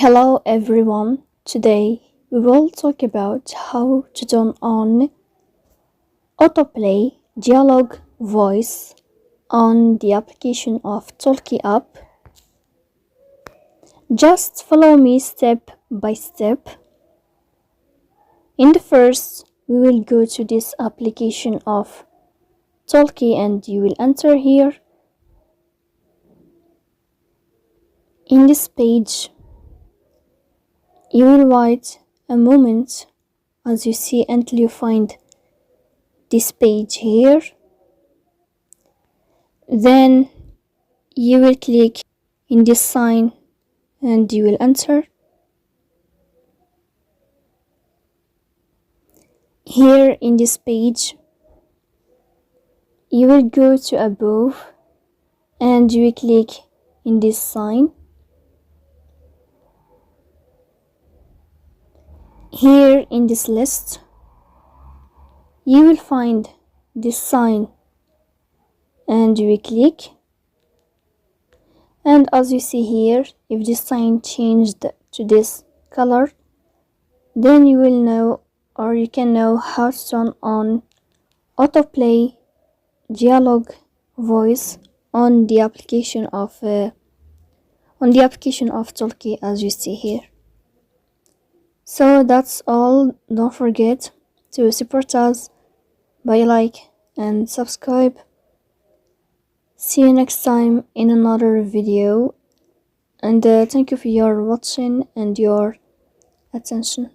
Hello everyone, today we will talk about how to turn on autoplay dialogue voice on the application of Talkie app. Just follow me step by step. In the first, we will go to this application of Talkie and you will enter here. In this page, you will wait a moment as you see until you find this page here. Then you will click in this sign and you will enter. Here in this page, you will go to above and you will click in this sign. Here in this list, you will find this sign and you will click. And as you see here, if this sign changed to this color, then you will know, or you can know, how to turn on autoplay dialogue voice on the application of Talkie, as you see here. So that's all. Don't forget to support us by like and subscribe. See you next time in another video, and thank you for your watching and your attention.